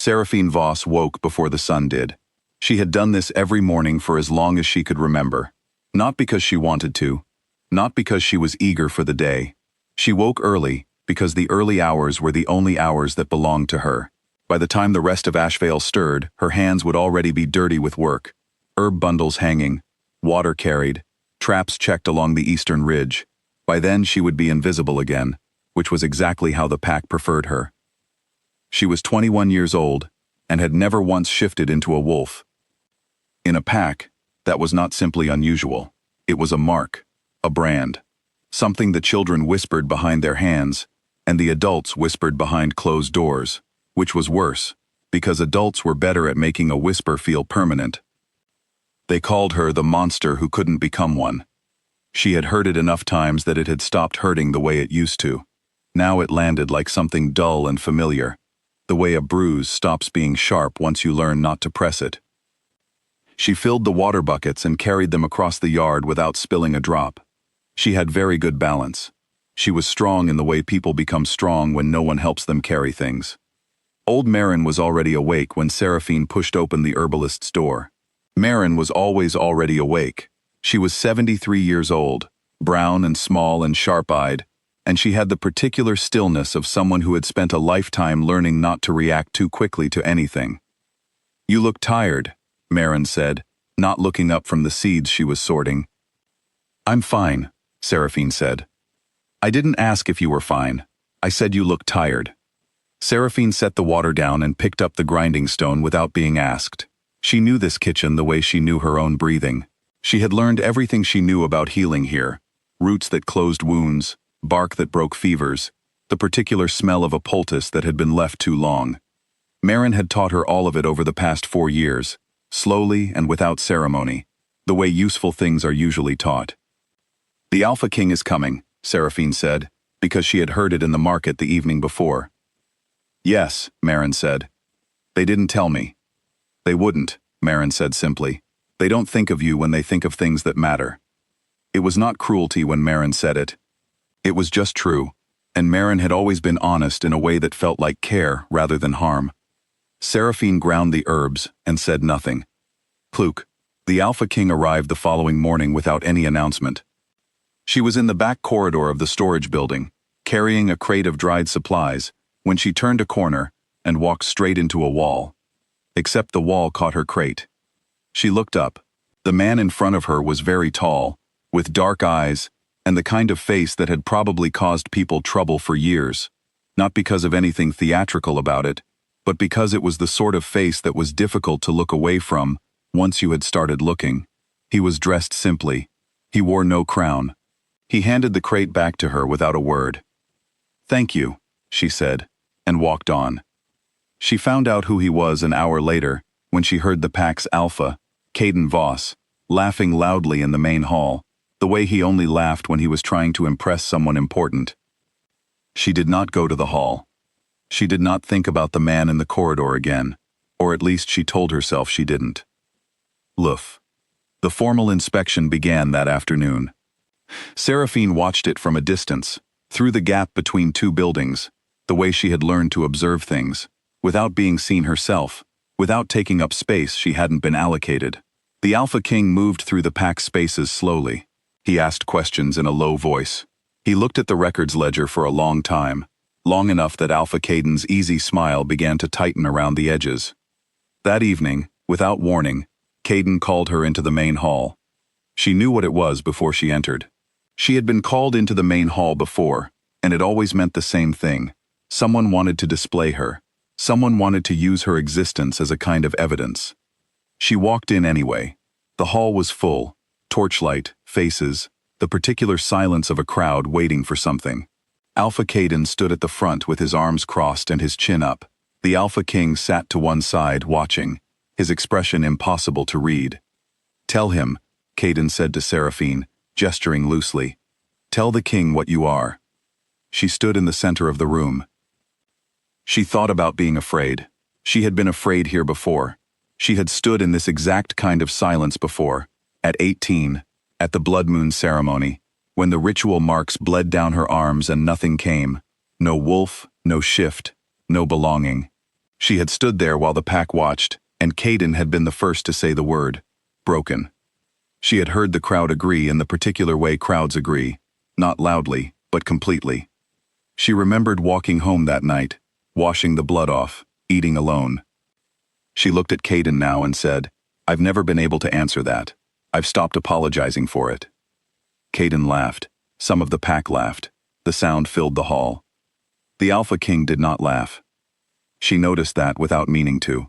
Seraphine Voss woke before the sun did. She had done this every morning for as long as she could remember. Not because she wanted to, not because she was eager for the day. She woke early because the early hours were the only hours that belonged to her. By the time the rest of Ashveil stirred, her hands would already be dirty with work. Herb bundles hanging, water carried, traps checked along the eastern ridge. By then she would be invisible again, which was exactly how the pack preferred her. She was 21 years old and had never once shifted into a wolf. In a pack, that was not simply unusual. It was a mark, a brand, something the children whispered behind their hands and the adults whispered behind closed doors, which was worse, because adults were better at making a whisper feel permanent. They called her the monster who couldn't become one. She had heard it enough times that it had stopped hurting the way it used to. Now it landed like something dull and familiar, the way a bruise stops being sharp once you learn not to press it. She filled the water buckets and carried them across the yard without spilling a drop. She had very good balance. She was strong in the way people become strong when no one helps them carry things. Old Marin was already awake when Seraphine pushed open the herbalist's door. Marin was always already awake. She was 73 years old, brown and small and sharp-eyed, and she had the particular stillness of someone who had spent a lifetime learning not to react too quickly to anything. "You look tired," Marin said, not looking up from the seeds she was sorting. "I'm fine," Seraphine said. "I didn't ask if you were fine. I said you look tired." Seraphine set the water down and picked up the grinding stone without being asked. She knew this kitchen the way she knew her own breathing. She had learned everything she knew about healing here: roots that closed wounds, bark that broke fevers, the particular smell of a poultice that had been left too long. Marin had taught her all of it over the past 4 years, slowly and without ceremony, the way useful things are usually taught. "The Alpha King is coming," Seraphine said, because she had heard it in the market the evening before. "Yes," Marin said. "They didn't tell me." "They wouldn't," Marin said simply. "They don't think of you when they think of things that matter." It was not cruelty when Marin said it. It was just true, and Marin had always been honest in a way that felt like care rather than harm. Seraphine ground the herbs and said nothing. Pluk. The Alpha King arrived the following morning without any announcement. She was in the back corridor of the storage building, carrying a crate of dried supplies, when she turned a corner and walked straight into a wall. Except the wall caught her crate. She looked up. The man in front of her was very tall, with dark eyes, and the kind of face that had probably caused people trouble for years, not because of anything theatrical about it, but because it was the sort of face that was difficult to look away from once you had started looking. He was dressed simply. He wore no crown. He handed the crate back to her without a word. "Thank you," she said, and walked on. She found out who he was an hour later, when she heard the pack's alpha, Caden Voss, laughing loudly in the main hall, the way he only laughed when he was trying to impress someone important. She did not go to the hall. She did not think about the man in the corridor again, or at least she told herself she didn't. Loof. The formal inspection began that afternoon. Seraphine watched it from a distance, through the gap between two buildings, the way she had learned to observe things, without being seen herself, without taking up space she hadn't been allocated. The Alpha King moved through the packed spaces slowly. He asked questions in a low voice. He looked at the records ledger for a long time, long enough that Alpha Caden's easy smile began to tighten around the edges. That evening, without warning, Caden called her into the main hall. She knew what it was before she entered. She had been called into the main hall before, and it always meant the same thing. Someone wanted to display her. Someone wanted to use her existence as a kind of evidence. She walked in anyway. The hall was full. Torchlight, faces, the particular silence of a crowd waiting for something. Alpha Caden stood at the front with his arms crossed and his chin up. The Alpha King sat to one side, watching, his expression impossible to read. "Tell him," Caden said to Seraphine, gesturing loosely. "Tell the king what you are." She stood in the center of the room. She thought about being afraid. She had been afraid here before. She had stood in this exact kind of silence before, at 18, at the Bloodmoon Ceremony, when the ritual marks bled down her arms and nothing came. No wolf, no shift, no belonging. She had stood there while the pack watched, and Caden had been the first to say the word, broken. She had heard the crowd agree in the particular way crowds agree, not loudly, but completely. She remembered walking home that night, washing the blood off, eating alone. She looked at Caden now and said, "I've never been able to answer that. I've stopped apologizing for it." Caden laughed. Some of the pack laughed. The sound filled the hall. The Alpha King did not laugh. She noticed that without meaning to.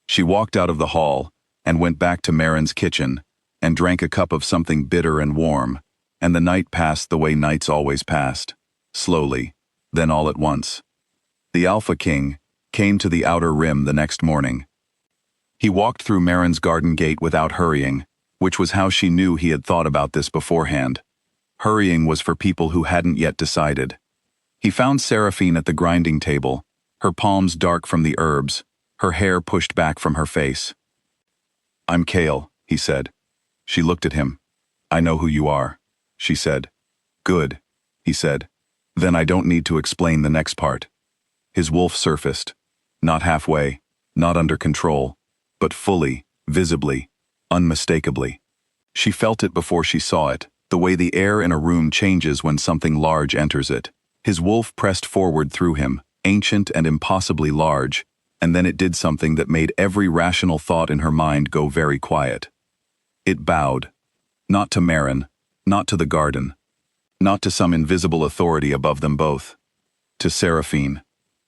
She walked out of the hall and went back to Marin's kitchen and drank a cup of something bitter and warm, and the night passed the way nights always passed, slowly, then all at once. The Alpha King came to the outer rim the next morning. He walked through Marin's garden gate without hurrying, which was how she knew he had thought about this beforehand. Hurrying was for people who hadn't yet decided. He found Seraphine at the grinding table, her palms dark from the herbs, her hair pushed back from her face. "I'm Kale," he said. She looked at him. "I know who you are," she said. "Good," he said. "Then I don't need to explain the next part." His wolf surfaced. Not halfway, not under control, but fully, visibly, unmistakably. She felt it before she saw it, the way the air in a room changes when something large enters it. His wolf pressed forward through him, ancient and impossibly large, and then it did something that made every rational thought in her mind go very quiet. It bowed. Not to Marin, not to the garden, not to some invisible authority above them both. To Seraphine.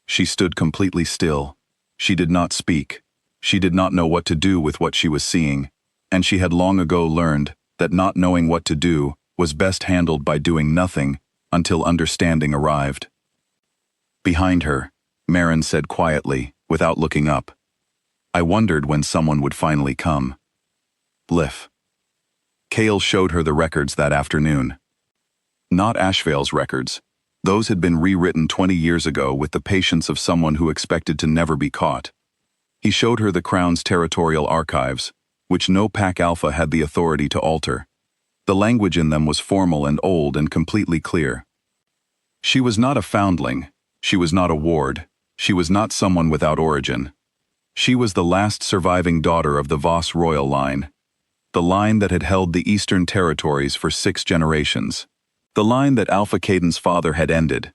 She stood completely still. She did not speak. She did not know what to do with what she was seeing, and she had long ago learned that not knowing what to do was best handled by doing nothing until understanding arrived. Behind her, Marin said quietly, without looking up, "I wondered when someone would finally come." Liff. Kale showed her the records that afternoon. Not Ashveil's records. Those had been rewritten 20 years ago with the patience of someone who expected to never be caught. He showed her the Crown's territorial archives, which no Pack Alpha had the authority to alter. The language in them was formal and old and completely clear. She was not a foundling. She was not a ward. She was not someone without origin. She was the last surviving daughter of the Voss royal line. The line that had held the Eastern Territories for 6 generations. The line that Alpha Caden's father had ended.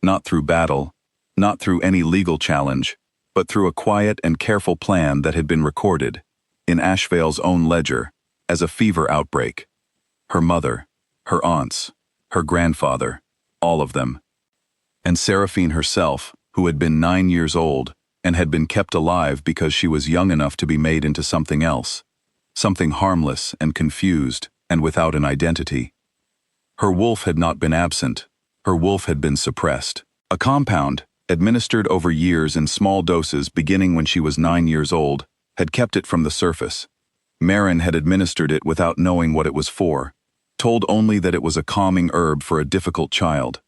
Not through battle, not through any legal challenge, but through a quiet and careful plan that had been recorded, in Ashveil's own ledger, as a fever outbreak. Her mother, her aunts, her grandfather, all of them. And Seraphine herself, who had been 9 years old, and had been kept alive because she was young enough to be made into something else. Something harmless and confused and without an identity. Her wolf had not been absent. Her wolf had been suppressed. A compound, administered over years in small doses beginning when she was 9 years old, had kept it from the surface. Marin had administered it without knowing what it was for, told only that it was a calming herb for a difficult child.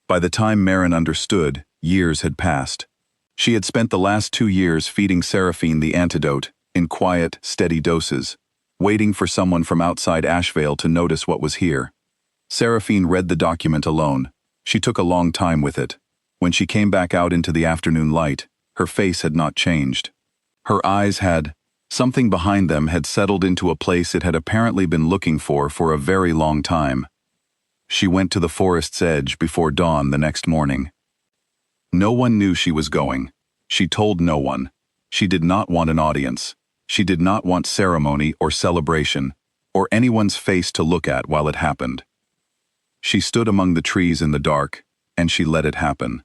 By the time Marin understood, years had passed. She had spent the last 2 years feeding Seraphine the antidote, in quiet, steady doses, waiting for someone from outside Ashveil to notice what was here. Seraphine read the document alone. She took a long time with it. When she came back out into the afternoon light, her face had not changed. Her eyes had, something behind them had settled into a place it had apparently been looking for a very long time. She went to the forest's edge before dawn the next morning. No one knew she was going. She told no one. She did not want an audience. She did not want ceremony or celebration, or anyone's face to look at while it happened. She stood among the trees in the dark, and she let it happen.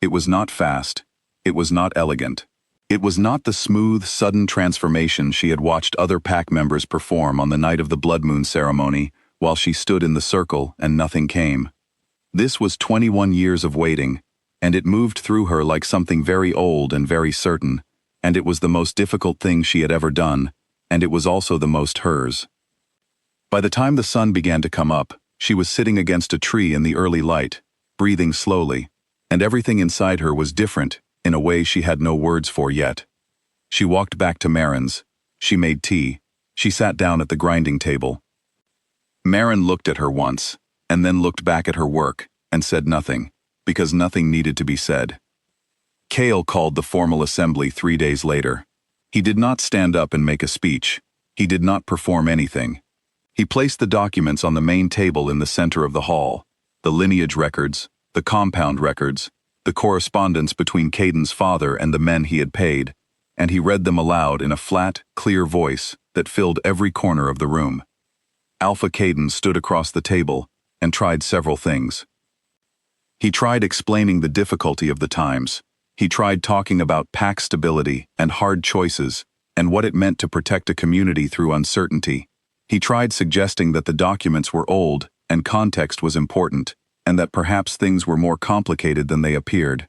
It was not fast. It was not elegant. It was not the smooth, sudden transformation she had watched other pack members perform on the night of the Bloodmoon Ceremony while she stood in the circle and nothing came. This was 21 years of waiting, and it moved through her like something very old and very certain, and it was the most difficult thing she had ever done, and it was also the most hers. By the time the sun began to come up, she was sitting against a tree in the early light, breathing slowly, and everything inside her was different in a way she had no words for yet. She walked back to Marin's. She made tea. She sat down at the grinding table. Marin looked at her once, and then looked back at her work, and said nothing, because nothing needed to be said. Cale called the formal assembly 3 days later. He did not stand up and make a speech. He did not perform anything. He placed the documents on the main table in the center of the hall, the lineage records, the compound records, the correspondence between Caden's father and the men he had paid, and he read them aloud in a flat, clear voice that filled every corner of the room. Alpha Caden stood across the table and tried several things. He tried explaining the difficulty of the times. He tried talking about pack stability and hard choices and what it meant to protect a community through uncertainty. He tried suggesting that the documents were old and context was important, and that perhaps things were more complicated than they appeared.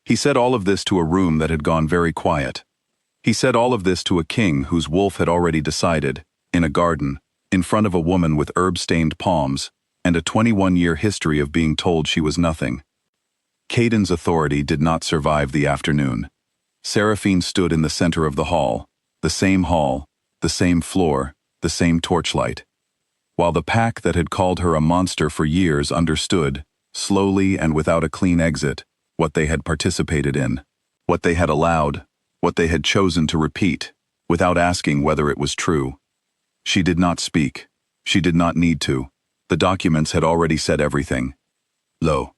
He said all of this to a room that had gone very quiet. He said all of this to a king whose wolf had already decided, in a garden, in front of a woman with herb-stained palms, and a 21-year history of being told she was nothing. Caden's authority did not survive the afternoon. Seraphine stood in the center of the hall, the same floor, the same torchlight. While the pack that had called her a monster for years understood, slowly and without a clean exit, what they had participated in, what they had allowed, what they had chosen to repeat, without asking whether it was true. She did not speak. She did not need to. The documents had already said everything. Lo.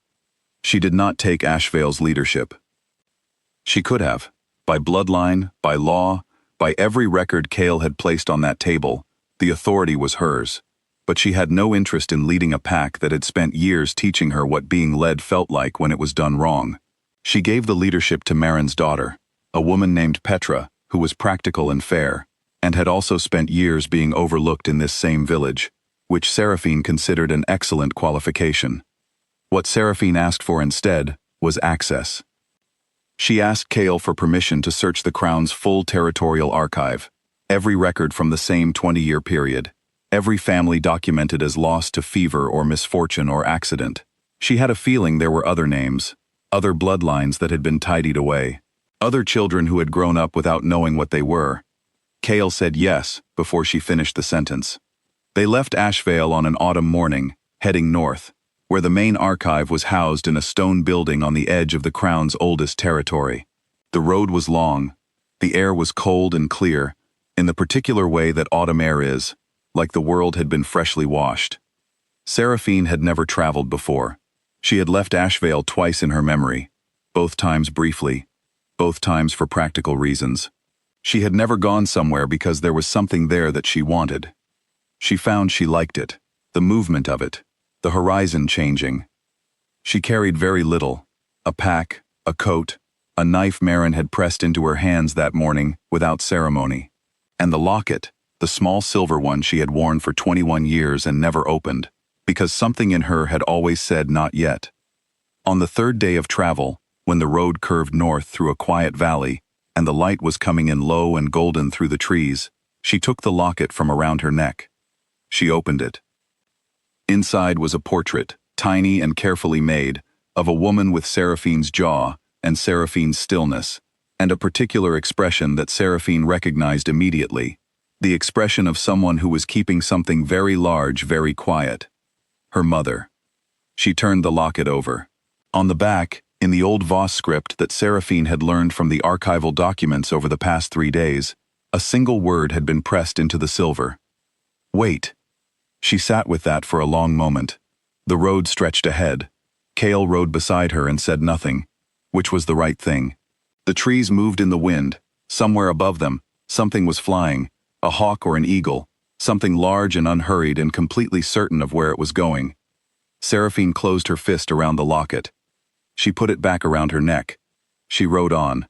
She did not take Ashveil's leadership. She could have. By bloodline, by law, by every record Cale had placed on that table, the authority was hers. But she had no interest in leading a pack that had spent years teaching her what being led felt like when it was done wrong. She gave the leadership to Marin's daughter, a woman named Petra, who was practical and fair, and had also spent years being overlooked in this same village, which Seraphine considered an excellent qualification. What Seraphine asked for instead was access. She asked Cale for permission to search the Crown's full territorial archive, every record from the same 20-year period, every family documented as lost to fever or misfortune or accident. She had a feeling there were other names, other bloodlines that had been tidied away, other children who had grown up without knowing what they were. Cale said yes before she finished the sentence. They left Ashveil on an autumn morning, heading north, where the main archive was housed in a stone building on the edge of the Crown's oldest territory. The road was long. The air was cold and clear, in the particular way that autumn air is, like the world had been freshly washed. Seraphine had never traveled before. She had left Ashveil twice in her memory, both times briefly, both times for practical reasons. She had never gone somewhere because there was something there that she wanted. She found she liked it, the movement of it, the horizon changing. She carried very little, a pack, a coat, a knife Marin had pressed into her hands that morning without ceremony, and the locket, the small silver one she had worn for 21 years and never opened, because something in her had always said not yet. On the third day of travel, when the road curved north through a quiet valley, and the light was coming in low and golden through the trees, she took the locket from around her neck. She opened it. Inside was a portrait, tiny and carefully made, of a woman with Seraphine's jaw and Seraphine's stillness, and a particular expression that Seraphine recognized immediately, the expression of someone who was keeping something very large very quiet. Her mother. She turned the locket over. On the back, in the old Voss script that Seraphine had learned from the archival documents over the past 3 days, a single word had been pressed into the silver. Wait. She sat with that for a long moment. The road stretched ahead. Cale rode beside her and said nothing, which was the right thing. The trees moved in the wind. Somewhere above them, something was flying, a hawk or an eagle, something large and unhurried and completely certain of where it was going. Seraphine closed her fist around the locket. She put it back around her neck. She rode on.